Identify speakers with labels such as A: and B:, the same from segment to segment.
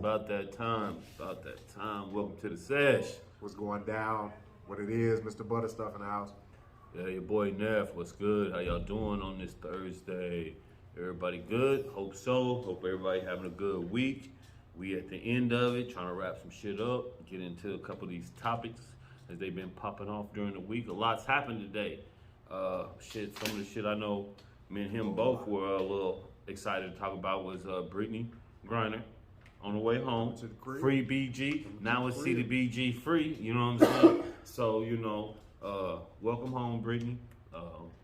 A: About that time. About that time. Welcome to the Sesh.
B: What's going down? What it is, Mr. Butterstuff in the house.
A: Yeah, your boy Neff. What's good? How y'all doing on this Thursday? Everybody good? Hope so. Hope everybody having a good week. We at the end of it, trying to wrap some shit up, get into a couple of these topics as they've been popping off during the week. A lot's happened today. Some of the shit I know me and him both were a little excited to talk about was Brittney Griner on the way home.
B: To the crib.
A: Free BG. Now it's CDBG free. You know what I'm saying? So, welcome home, Brittney.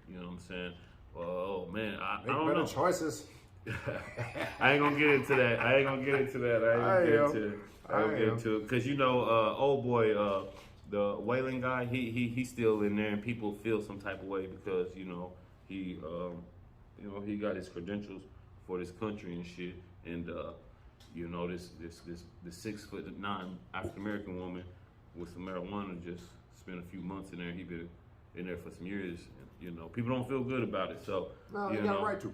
A: You know what I'm saying? Oh, man. I don't
B: better
A: know.
B: Choices.
A: I ain't gonna get into that. I ain't gonna get into it. Because, old boy, the whaling guy, he's still in there, and people feel some type of way because, he got his credentials for this country and shit. And, this 6'9" African American woman with some marijuana just spent a few months in there. He been in there for some years. And, people don't feel good about it. So,
B: no, you got a right to.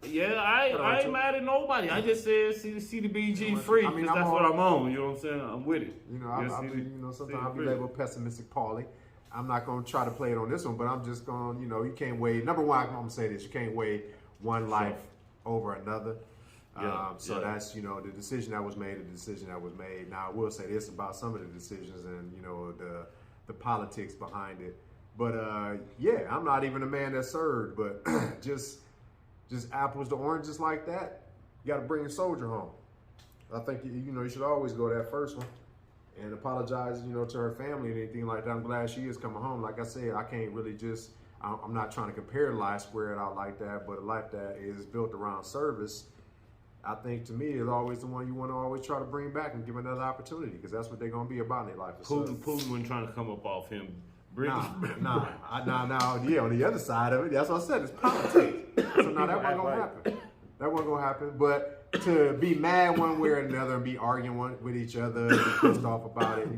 A: Yeah, I ain't mad at nobody. I just said see the BG free because that's what I'm on. You know what I'm saying? I'm with it.
B: Sometimes I'll be labeled pessimistic Paulie. I'm not going to try to play it on this one, but I'm just going, you can't weigh, number one, I'm going to say this, you can't weigh one life over another. That's, the decision that was made, Now, I will say this about some of the decisions and, the politics behind it. But, I'm not even a man that served, but just apples to oranges like that, you got to bring a soldier home. I think, you should always go that first one and apologize, to her family and anything like that. I'm glad she is coming home. Like I said, I can't really I'm not trying to compare life, square it out like that, but a life that is built around service, I think to me is always the one you want to always try to bring back and give another opportunity because that's what they're going to be about in their life.
A: Putin wasn't trying to come up off him.
B: Nah. On the other side of it, that's what I said, it's politics. So now that wasn't going to happen. That wasn't going to happen. But to be mad one way or another and be arguing with each other, be pissed off about it,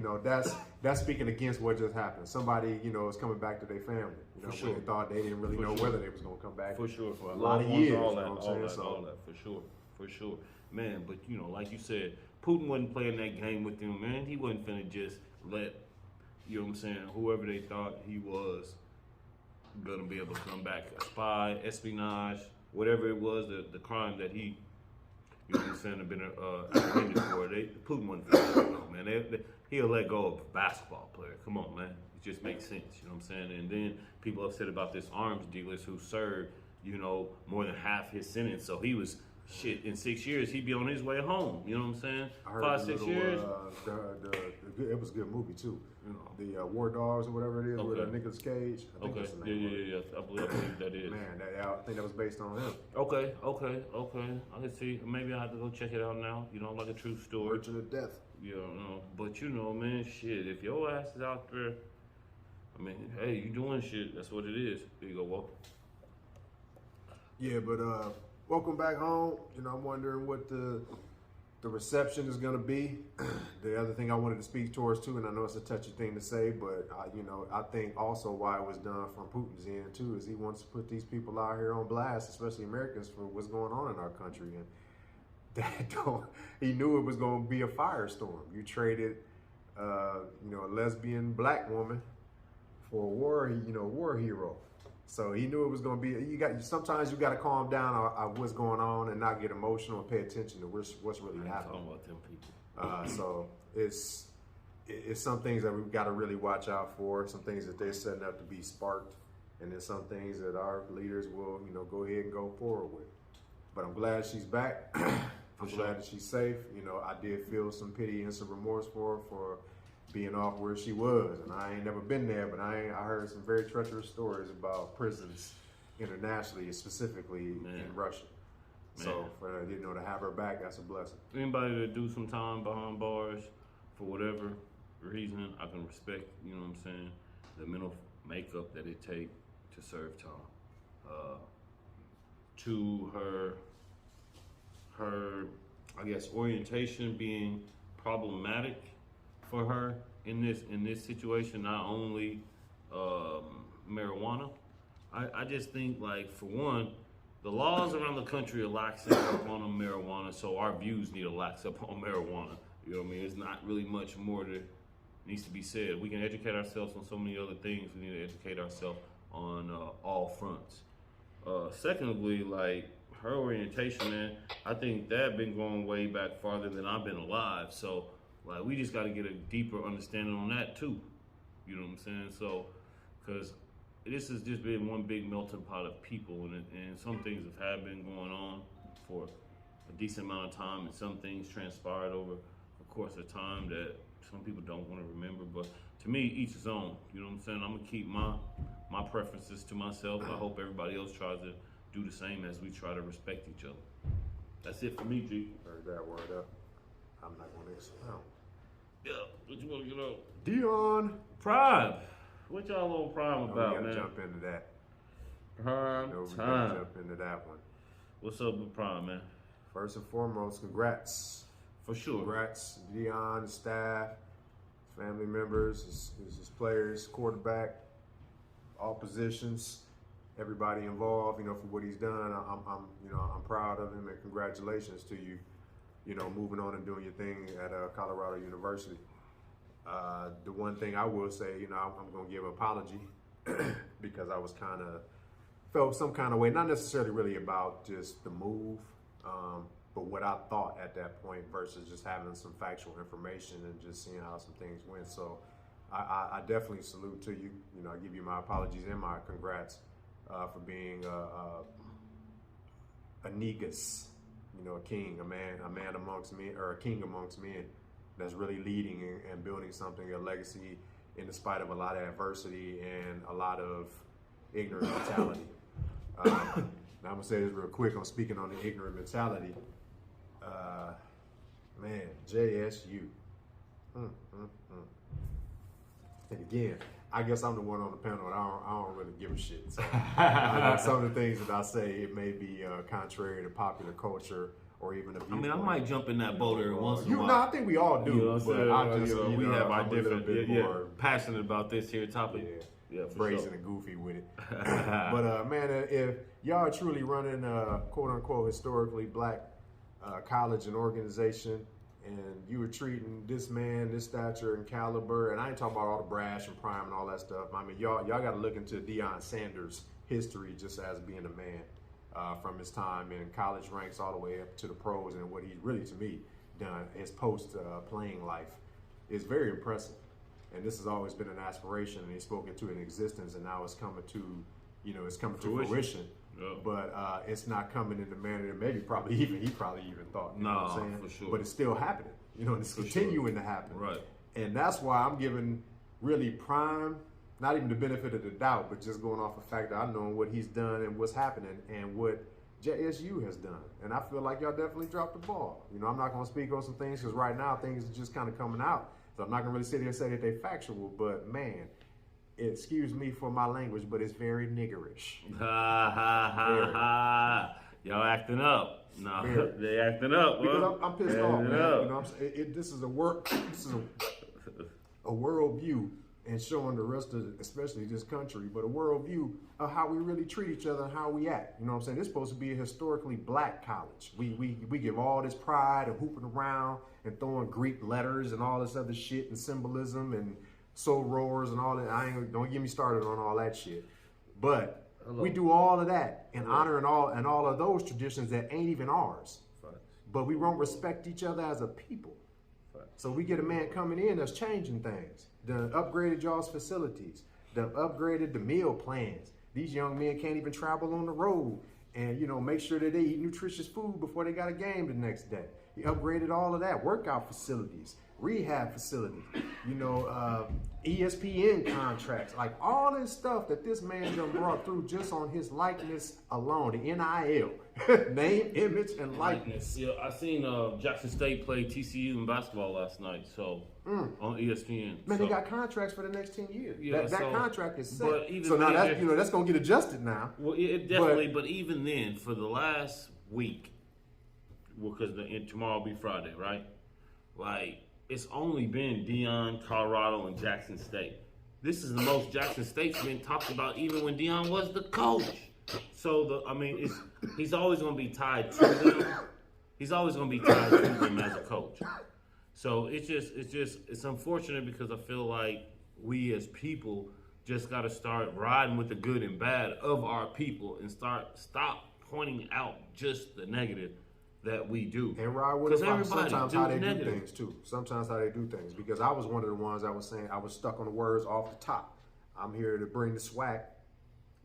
B: that's speaking against what just happened. Somebody, is coming back to their family.
A: Sure.
B: They thought they didn't really know whether they was going to come back.
A: For sure. For
B: a lot of years.
A: All that. For sure. Man, but, like you said, Putin wasn't playing that game with them, man. He wasn't finna just let, whoever they thought he was gonna be able to come back. A spy, espionage, whatever it was, the crime that he, have been apprehended for. Putin wasn't finna let go, man. He'll let go of a basketball player. Come on, man. It just makes sense, you know what I'm saying? And then people upset about this arms dealers who served, more than half his sentence. So he was, in 6 years, he'd be on his way home. You know what I'm saying?
B: I heard
A: 5-6 years.
B: It was a good movie too. The War Dogs or whatever it is with Nicolas Cage. I think that's the name.
A: Yeah. I believe that is.
B: Man, I think that was based on him.
A: Okay. I can see. Maybe I have to go check it out now. Like a true story.
B: Virgin of Death.
A: But man, shit. If your ass is out there, hey, you doing shit. That's what it is. There you go, Walt.
B: Yeah, but welcome back home. I'm wondering what the reception is going to be. The other thing I wanted to speak towards too, and I know it's a touchy thing to say, but I think also why it was done from Putin's end too is he wants to put these people out here on blast, especially Americans, for what's going on in our country. And he knew it was going to be a firestorm. You traded, a lesbian black woman for a war hero. So he knew it was going to be. Sometimes you got to calm down on what's going on and not get emotional and pay attention to what's really happening.
A: Talking about them people.
B: So it's some things that we've got to really watch out for. Some things that they're setting up to be sparked, and then some things that our leaders will go ahead and go forward with. But I'm glad she's back. I'm glad that she's safe. I did feel some pity and some remorse for her for being off where she was, and I ain't never been there, but I heard some very treacherous stories about prisons internationally, specifically in Russia. Man. So for to have her back, that's a blessing.
A: Anybody that do some time behind bars for whatever reason, I can respect. The mental makeup that it take to serve time. To her, I guess, orientation being problematic for her in this situation, not only marijuana. I just think, like, for one, the laws around the country are laxing up on marijuana, so our views need to lax up on marijuana. You know what I mean? It's not really much more that needs to be said. We can educate ourselves on so many other things. We need to educate ourselves on all fronts. Secondly, like her orientation, man, I think that been going way back farther than I've been alive. So, like, we just got to get a deeper understanding on that too. You know what I'm saying? So, because this has just been one big melting pot of people, and some things have been going on for a decent amount of time, and some things transpired over the course of time that some people don't want to remember. But to me, each his own. You know what I'm saying? I'm gonna keep my preferences to myself. I hope everybody else tries to do the same as we try to respect each other. That's it for me, G.
B: Heard that word up. I'm not going to expound.
A: Yeah, what you want to get on?
B: Dion.
A: Prime. What y'all on Prime about,
B: we gotta
A: man?
B: jump into that.
A: Prime
B: We gotta
A: time.
B: jump into that one.
A: What's up with Prime, man?
B: First and foremost, congrats.
A: For sure.
B: Congrats, Dion, staff, family members, his players, quarterback, all positions, everybody involved. You know, for what he's done. I'm proud of him, and congratulations to you. You know, moving on and doing your thing at Colorado University. The one thing I will say, you know, I'm going to give an apology because I was felt some kind of way, not necessarily really about just the move, but what I thought at that point versus just having some factual information and just seeing how some things went. So I definitely salute to you. You know, I give you my apologies and my congrats for being a negus, you know, a king, a man amongst men, or a king amongst men. That's really leading and building something, a legacy, in spite of a lot of adversity and a lot of ignorant mentality. Now I'm gonna say this real quick. I'm speaking on the ignorant mentality. Man, JSU. And again, I guess I'm the one on the panel, and I don't really give a shit. So, some of the things that I say, it may be contrary to popular culture. Or even
A: I mean, I might jump in that boat every once in a while.
B: No, I think we all do.
A: You know what I'm saying?
B: I just,
A: we have our
B: I'm
A: different,
B: more
A: passionate about this here topic.
B: Yeah, brazen and goofy with it. But man, if y'all are truly running a quote unquote historically black college and organization, and you were treating this man, this stature and caliber, and I ain't talking about all the brash and prime and all that stuff. I mean, y'all got to look into Deion Sanders' history just as being a man. From his time in college ranks all the way up to the pros, and what he's really, to me, done his post-playing life is very impressive. And this has always been an aspiration, and he's spoken to in existence, and now it's coming to, to fruition. Yeah. But it's not coming in the manner that he probably even thought. You know what I'm saying?
A: For sure.
B: But it's still happening. You know, and it's continuing to happen.
A: Right.
B: And that's why I'm giving really Prime, not even the benefit of the doubt, but just going off the fact that I know what he's done and what's happening and what JSU has done. And I feel like y'all definitely dropped the ball. You know, I'm not going to speak on some things because right now things are just kind of coming out. So I'm not going to really sit here and say that they're factual, but man, excuse me for my language, but it's very niggerish.
A: Ha, ha, ha, ha. Y'all acting up. No, they acting up.
B: Because I'm pissed off, man. You know what I'm saying? This is a world view. And showing the rest of, especially this country, but a worldview of how we really treat each other and how we act. You know what I'm saying? This is supposed to be a historically black college. We give all this pride of hooping around and throwing Greek letters and all this other shit and symbolism and soul roars and all that. Don't get me started on all that shit. But we do all of that and honor and all of those traditions that ain't even ours. But we won't respect each other as a people. So we get a man coming in that's changing things. Done upgraded y'all's facilities. Done upgraded the meal plans. These young men can't even travel on the road and, you know, make sure that they eat nutritious food before they got a game the next day. He upgraded all of that. Workout facilities, rehab facilities, you know, ESPN contracts, like all this stuff that this man done brought through just on his likeness alone, the NIL, name, image, and likeness.
A: Yeah, I seen Jackson State play TCU in basketball last night, so on ESPN.
B: Man, they got contracts for the next 10 years.
A: Yeah,
B: that contract is set.
A: But even
B: so now that's gonna get adjusted now.
A: Well, it definitely. But even then, for the last week, because tomorrow will be Friday, right? Like, it's only been Deion, Colorado, and Jackson State. This is the most Jackson State's been talked about even when Deion was the coach. So he's always going to be tied to them. He's always going to be tied to them as a coach. So it's unfortunate because I feel like we as people just got to start riding with the good and bad of our people and stop pointing out just the negative that we do.
B: And ride with them sometimes how they do things too. Sometimes how they do things. Because I was one of the ones that was saying I was stuck on the words off the top. I'm here to bring the SWAC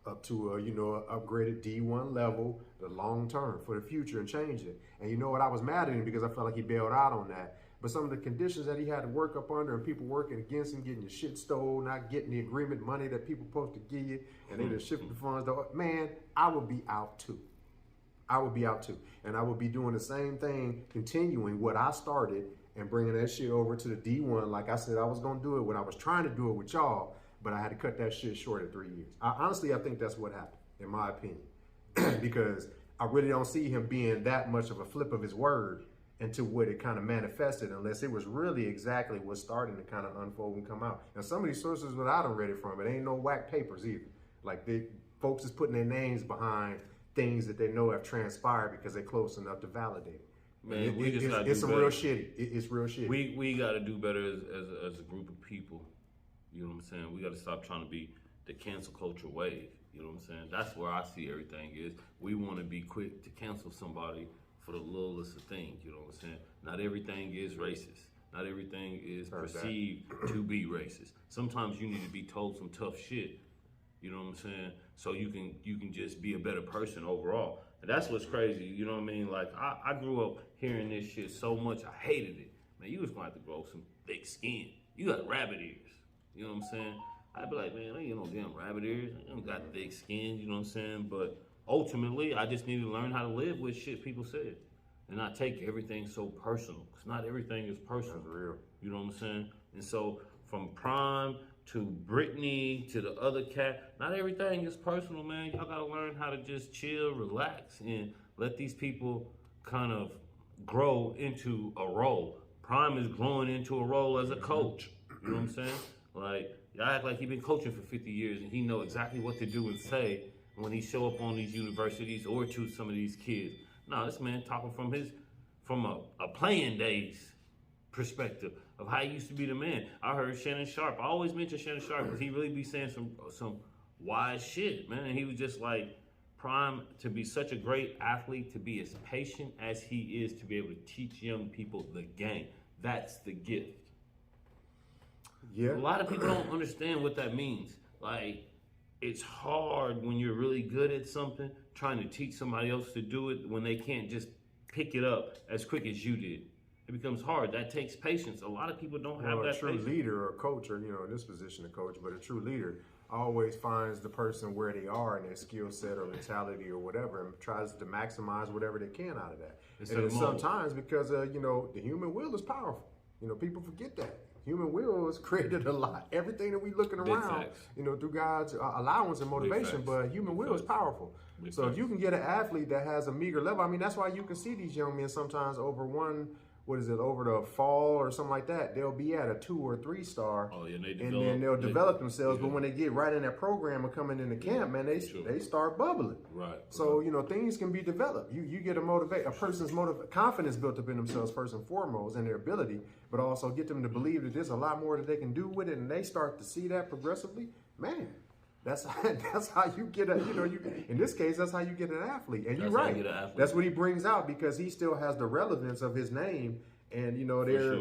B: up to a upgraded D1 level, the long term for the future and change it. And you know what? I was mad at him because I felt like he bailed out on that. But some of the conditions that he had to work up under and people working against him, getting your shit stole, not getting the agreement money that people supposed to give you, and they just shift the funds. Man, I would be out too. I would be out too. And I would be doing the same thing, continuing what I started and bringing that shit over to the D1. Like I said, I was going to do it when I was trying to do it with y'all, but I had to cut that shit short at 3 years. Honestly, I think that's what happened, in my opinion, because I really don't see him being that much of a flip of his word into what it kind of manifested, unless it was really exactly what's starting to kind of unfold and come out. And some of these sources that I done read it from, it ain't no whack papers either. Like folks is putting their names behind things that they know have transpired because they're close enough to validate it.
A: Man,
B: it's some real shitty. It's real shitty.
A: We got to do better as a group of people. You know what I'm saying? We got to stop trying to be the cancel culture wave. You know what I'm saying? That's where I see everything is. We want to be quick to cancel somebody for the littlest of things. You know what I'm saying? Not everything is racist. Not everything is perceived to be racist. Sometimes you need to be told some tough shit. You know what I'm saying? So you can just be a better person overall. And that's what's crazy. You know what I mean? Like I grew up hearing this shit so much. I hated it. Man, you was gonna have to grow some thick skin. You got rabbit ears. You know what I'm saying? I'd be like, man, I ain't no damn rabbit ears. I don't got thick skin. You know what I'm saying? But ultimately, I just need to learn how to live with shit people said and not take everything so personal. Because not everything is personal.
B: That's real.
A: You know what I'm saying? And so from Prime to Brittney to the other cat, not everything is personal, man. Y'all gotta learn how to just chill, relax, and let these people kind of grow into a role. Prime is growing into a role as a coach. You know what I'm saying? Like, y'all act like he been coaching for 50 years and he know exactly what to do and say when he show up on these universities or to some of these kids. No, this man talking from a playing days perspective of how he used to be the man. I heard Shannon Sharp. I always mention Shannon Sharp because he really be saying some wise shit, man. And he was just like, Prime, to be such a great athlete, to be as patient as he is, to be able to teach young people the game. That's the gift.
B: Yeah.
A: A lot of people don't understand what that means. Like, it's hard when you're really good at something, trying to teach somebody else to do it when they can't just pick it up as quick as you did. It becomes hard. That takes patience. A lot of people don't have that
B: true
A: patience.
B: Leader or coach, or in this position, a coach, but a true leader always finds the person where they are in their skill set or mentality or whatever, and tries to maximize whatever they can out of that. And sometimes because the human will is powerful. People forget that. Human will is created a lot. Everything that we looking around, through God's allowance and motivation, but human will is powerful. So if you can get an athlete that has a meager level, that's why you can see these young men sometimes over over the fall or something like that, they'll be at a 2 or 3 star.
A: Oh, yeah,
B: and then they'll develop themselves. Yeah. But when they get right in that program and coming into camp, man, they start bubbling.
A: Right.
B: So, things can be developed. You get a person's confidence built up in themselves first and foremost and their ability, but also get them to believe that there's a lot more that they can do with it, and they start to see that progressively. Man, that's how you get in this case, that's how you get an athlete. And you're right. That's what he brings out because he still has the relevance of his name. And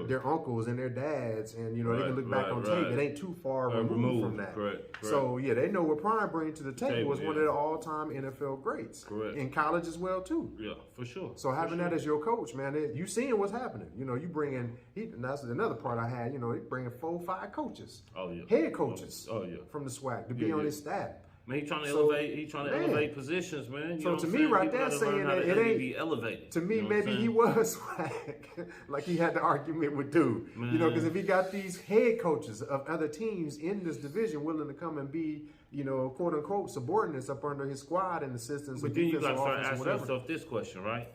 B: their uncles and their dads, and they can look back on tape. It ain't too far removed from that.
A: Correct.
B: So yeah, they know what Prime brings to the table is one of the all-time NFL greats.
A: Correct.
B: In college as well too.
A: Yeah, for sure.
B: So having that as your coach, man, you seeing what's happening. You bring in that's another part I had. He bringing 4 or 5 coaches.
A: Oh yeah.
B: Head coaches.
A: Oh yeah.
B: From the SWAC to be on his staff.
A: Man, he's trying to elevate. He's trying to elevate positions, man.
B: So to me, right there, saying that it ain't
A: be elevated.
B: To me, maybe he was swag, like he had the argument with Dude. Because if he got these head coaches of other teams in this division willing to come and be, quote unquote, subordinates up under his squad and assistants.
A: But then you got to start asking yourself this question, right?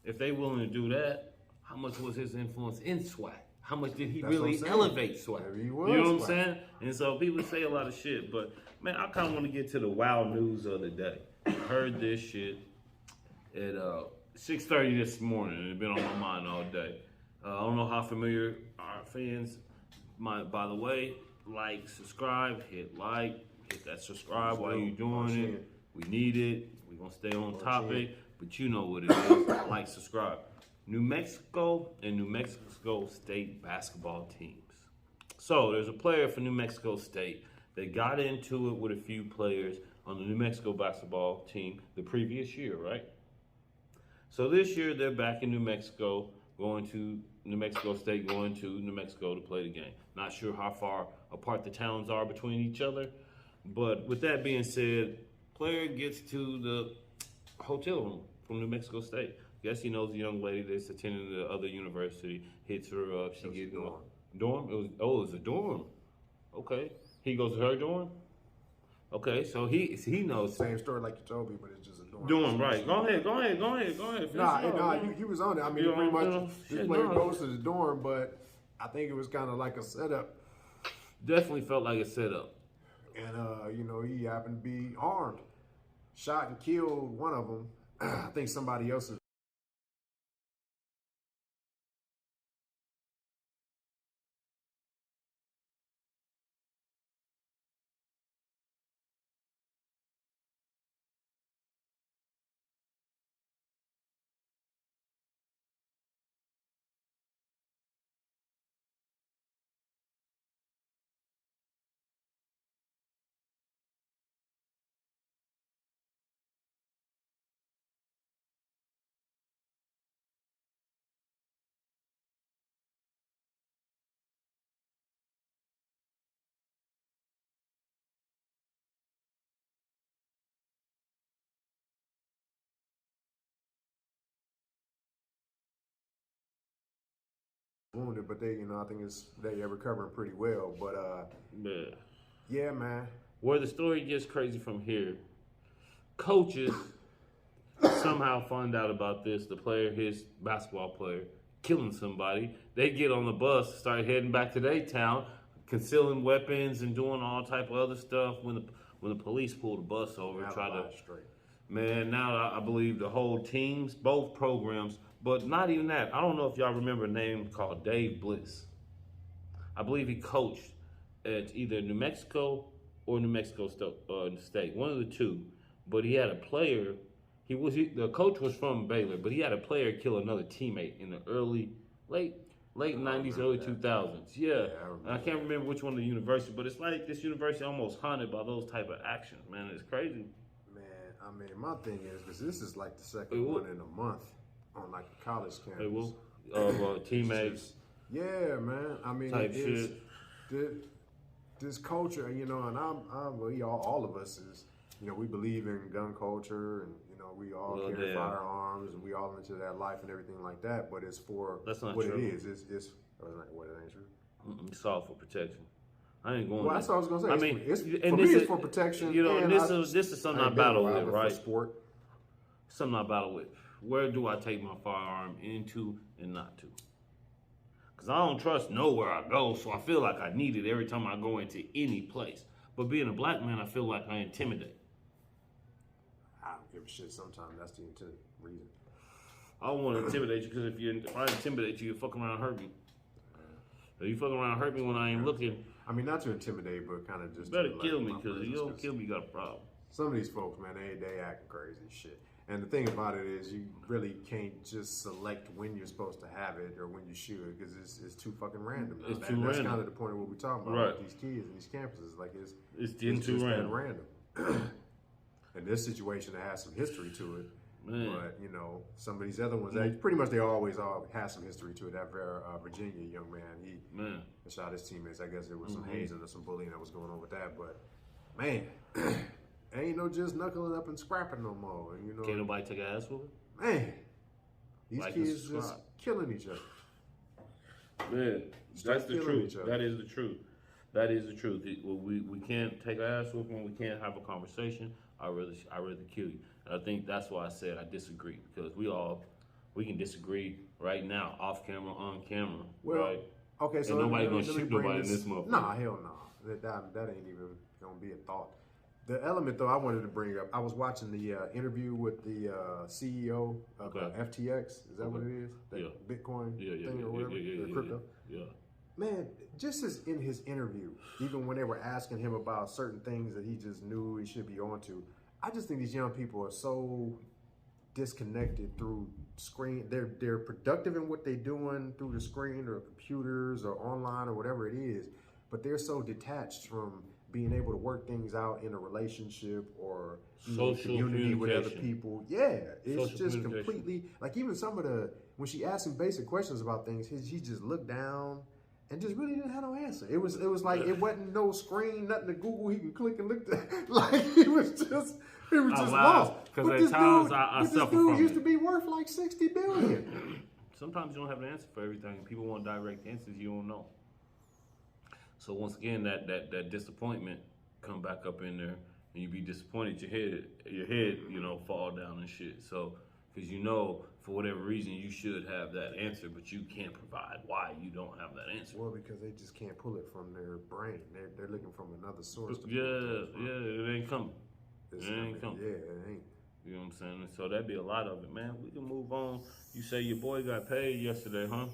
A: If they willing to do that, how much was his influence in SWAC? how much did he
B: That's
A: really
B: what I'm
A: elevate Swag?
B: Maybe he was
A: You know what I'm
B: Swag.
A: saying? And so people say a lot of shit, but man, I kind of want to get to the wild news of the day. I heard this shit at 6:30 this morning, and it's been on my mind all day. I don't know how familiar our fans might. By the way, like, subscribe, hit that subscribe while you're doing it. We need it. We're gonna stay on topic, but you know what it is. Like, subscribe. New Mexico and New Mexico State basketball teams. So there's a player for New Mexico State that got into it with a few players on the New Mexico basketball team the previous year, right? So this year they're back in New Mexico, going to New Mexico State, going to New Mexico to play the game. Not sure how far apart the towns are between each other, but with that being said, player gets to the hotel room from New Mexico State. Guess he knows the young lady that's attending the other university. Hits her up. She gets in a dorm. It was a dorm. Okay. He goes to her dorm. Okay, so he knows.
B: Same story like you told me, but it's just a dorm.
A: Dorm, right? Go ahead.
B: Nah, you was on it. I mean, pretty much this player goes to the dorm, but I think it was kind of like a setup.
A: Definitely felt like a setup.
B: And he happened to be armed, shot and killed one of them. I think somebody else's. Wounded, but they, I think they're recovering pretty well. But yeah, man.
A: Where the story gets crazy from here, coaches somehow find out about this. The player, his basketball player, killing somebody. They get on the bus, start heading back to their town, concealing weapons and doing all type of other stuff. When the police pull the bus over, man. Now I believe the whole teams, both programs. But not even that. I don't know if y'all remember a name called Dave Bliss. I believe he coached at either New Mexico or New Mexico State, one of the two. But he had a player. The coach was from Baylor, but he had a player kill another teammate in the late 90s, early 2000s. Yeah, I can't remember which one of the university, but it's like this university almost haunted by those type of actions. Man, it's crazy.
B: Man, I mean, my thing is because this is like the second one in a month. On like a college campus.
A: It will. Teammates.
B: Yeah, man. I mean, this culture, and all of us is, we believe in gun culture, and we all carry firearms, and we all into that life and everything like that. But it's for what it is. It's what it ain't true.
A: It's all for protection. I ain't going.
B: Well, that's what I was gonna say.
A: I mean,
B: it's for protection.
A: This is something I battle with, right?
B: For sport.
A: Something I battle with. Where do I take my firearm into and not to? Because I don't trust nowhere I go, so I feel like I need it every time I go into any place. But being a black man, I feel like I intimidate.
B: I don't give a shit sometimes. That's the reason.
A: I don't want to intimidate you because if I intimidate you, you fuck around and hurt me. If you fuck around and hurt me when I ain't looking.
B: I mean, not to intimidate, but kind of just.
A: Better kill me because if you don't kill me, you got a problem.
B: Some of these folks, man, they acting crazy shit. And the thing about it is you really can't just select when you're supposed to have it or when you should because it's too fucking random.
A: It's too random. That's
B: kind of the point of what we're talking about with these kids and these campuses. Like it's
A: too
B: random. And this situation has some history to it. Man. But, some of these other ones, pretty much they always have some history to it. That Virginia young man, he shot his teammates. I guess there was some hazing or some bullying that was going on with that. But, man... Ain't no just knuckling up and scrapping no more.
A: Can't nobody take an ass whooping?
B: Man, these kids just killing each other.
A: Man, that's the truth. That is the truth. That is the truth. We can't take an ass whooping. We can't have a conversation. I'd rather kill you. And I think that's why I said I disagree because we can disagree right now, off camera, on camera.
B: Well,
A: right?
B: Okay, so
A: and nobody
B: let me
A: gonna shoot
B: bring
A: nobody in this motherfucker.
B: Nah, hell no. That ain't even gonna be a thought. The element though I wanted to bring up, I was watching the interview with the CEO of FTX. Is that what it is? That Bitcoin thing or whatever, the crypto.
A: Yeah.
B: Man, just as in his interview, even when they were asking him about certain things that he just knew he should be on to, I just think these young people are so disconnected through screen. They're productive in what they're doing through the screen or computers or online or whatever it is, but they're so detached from being able to work things out in a relationship or community with other people. Yeah, it's just completely like even some of the when she asked him basic questions about things, he just looked down and just really didn't have no answer. It was like it wasn't no screen, nothing to Google. He can click and look at. Like he was just lost.
A: Because at times I suffer from
B: this dude used to be worth like $60 billion.
A: Sometimes you don't have an answer for everything. People want direct answers you don't know. So once again, that disappointment come back up in there, and you be disappointed. Your head, fall down and shit. So because for whatever reason you should have that answer, but you can't provide why you don't have that answer.
B: Well, because they just can't pull it from their brain. They're looking from another source.
A: It ain't coming.
B: It ain't coming. Yeah, it ain't.
A: You know what I'm saying? So that'd be a lot of it, man. We can move on. You say your boy got paid yesterday, huh?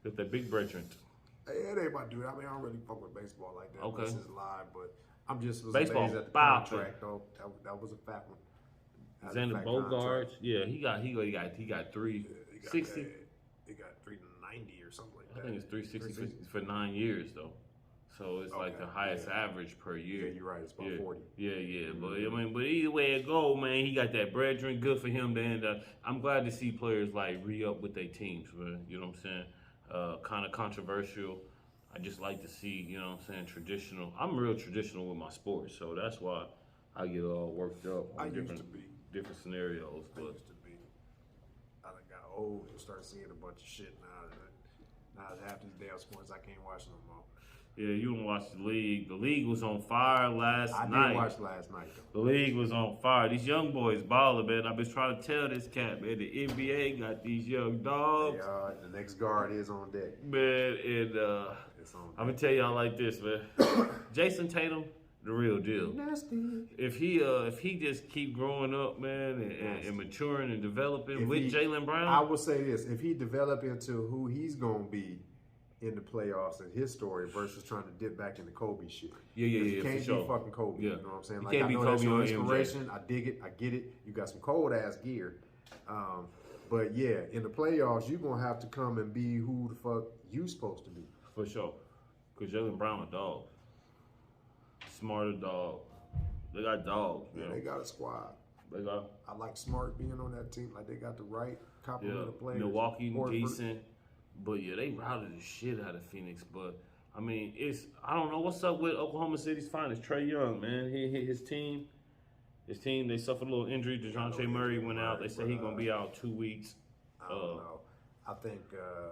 A: Got that big brethren.
B: It ain't my dude. I mean, I don't really fuck with baseball like that.
A: Okay.
B: This is live, but I'm just
A: baseball
B: amazed at the contract though. That was a fat one.
A: Xander Bogaerts, yeah, he got 360.
B: He got 390 or something like that.
A: I think it's 360 for 9 years though. So it's like the highest average per year.
B: Yeah, you're right. It's about 40.
A: Yeah. Mm-hmm. But either way it go, man, he got that brethren. Good for him to end up. I'm glad to see players like re-up with their teams, man. You know what I'm saying? Kind of controversial. I just like to see, traditional. I'm real traditional with my sports, so that's why I get all worked up on different scenarios.
B: I used to be. I done got old and started seeing a bunch of shit now. Now half these damn sports I can't watch no more.
A: Yeah, you don't watch the league. The league was on fire last night.
B: I did watch last night, though.
A: The league was on fire. These young boys balling, man. I've been trying to tell this cat, man, the NBA got these young dogs.
B: Yeah, the next guard is on deck.
A: Man, and I'm going to tell y'all like this, man. Jason Tatum, the real deal.
B: Nasty.
A: If he just keep growing up, man, and maturing and developing with Jaylen Brown.
B: I will say this. If he develop into who he's going to be in the playoffs and his story versus trying to dip back into Kobe shit.
A: Yeah,
B: you can't be fucking Kobe.
A: Yeah.
B: You know what I'm saying?
A: You
B: like,
A: can't
B: I
A: be
B: know
A: Kobe
B: that's your
A: or
B: inspiration.
A: MJ.
B: I dig it. I get it. You got some cold ass gear. But yeah, in the playoffs, you're going to have to come and be who the fuck you supposed to be.
A: For sure. Because Jaylen Brown a dog. Smarter dog. They got dogs.
B: Yeah, they got a squad.
A: I
B: like Smart being on that team. Like, they got the right complement of players.
A: Milwaukee, decent. But yeah, they routed the shit out of Phoenix. But I mean, I don't know what's up with Oklahoma City's finest, Trae Young, man. His team, they suffered a little injury. DeJounte Murray went out. They say he's gonna be out 2 weeks.
B: I don't know. I think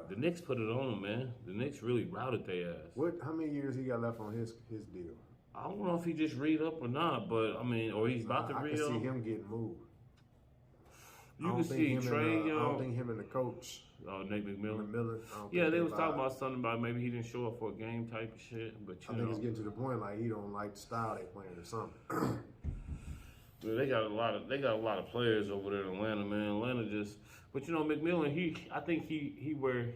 A: the Knicks put it on him, man. The Knicks really routed their ass.
B: How many years he got left on his deal?
A: I don't know if he just read up or not, but I mean, or he's about to read up.
B: I can see him getting moved.
A: You can see Trae Young.
B: I don't think him and the coach.
A: Nate McMillan. Yeah, they was talking about something about maybe he didn't show up for a game type of shit. But
B: I think it's getting to the point like he don't like the style they playing or something.
A: They got a lot of players over there in Atlanta, man. Atlanta just, but McMillan, I think he wear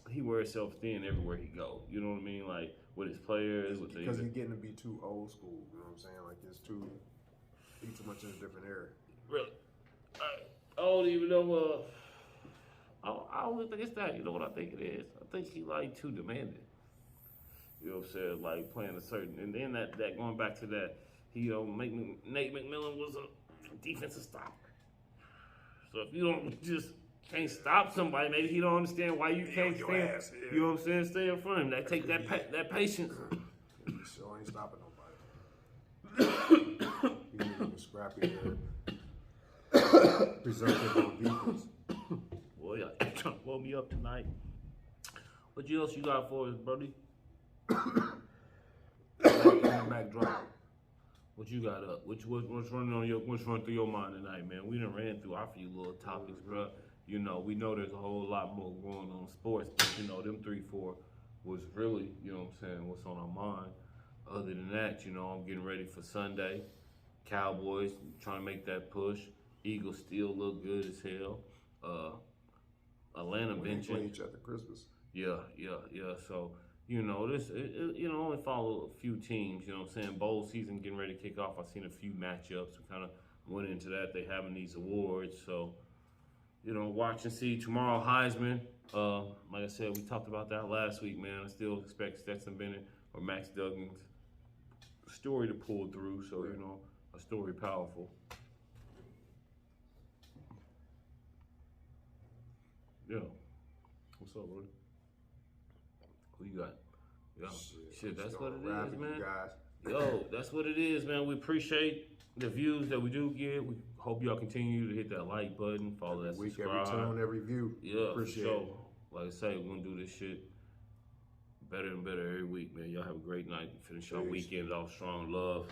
A: himself thin everywhere he go. You know what I mean? Like with his players,
B: because he's getting to be too old school. You know what I'm saying? Like he's too much in a different era.
A: Really, I don't even know. I don't think it's that. You know what I think it is? I think he like too demanding. You know what I'm saying? Like playing a certain, and then that going back to that, Nate McMillan was a defensive stopper. So if you don't just can't stop somebody, maybe he don't understand why you can't stand.
B: Ass, yeah.
A: You know what I'm saying? Stay in front of him. That take that patience.
B: He sure ain't stopping nobody. He's even scrappy preservative on defense.
A: Boy, y'all trying to blow me up tonight. What else you got for us, Brody? Backdrop. What you got up? What's running through your mind tonight, man? We done ran through our few little topics, bro. You know, we know there's a whole lot more going on in sports, but you know, them 3-4 was really, you know what I'm saying, what's on our mind. Other than that, you know, I'm getting ready for Sunday. Cowboys trying to make that push. Eagles still look good as hell. Atlanta
B: When they play
A: benching.
B: each other Christmas.
A: Yeah. So, you know, you know, only follow a few teams, you know what I'm saying? Bowl season getting ready to kick off. I've seen a few matchups. We kind of went into that. They having these awards. So, you know, watch and see. Tomorrow, Heisman. Like I said, we talked about that last week, man. I still expect Stetson Bennett or Max Duggan's story to pull through. So, you know, a story powerful. Yeah. What's up, Rudy? Who you got? Yeah. Shit, that's what it is, man. Yo, that's what it is, man. We appreciate the views that we do get. We hope y'all continue to hit that like button, follow that
B: week,
A: subscribe.
B: every tune, every view.
A: Yeah,
B: appreciate
A: for sure.
B: it.
A: Like I say, we're gonna do this shit better and better every week, man. Y'all have a great night. Finish our weekend off strong. Love.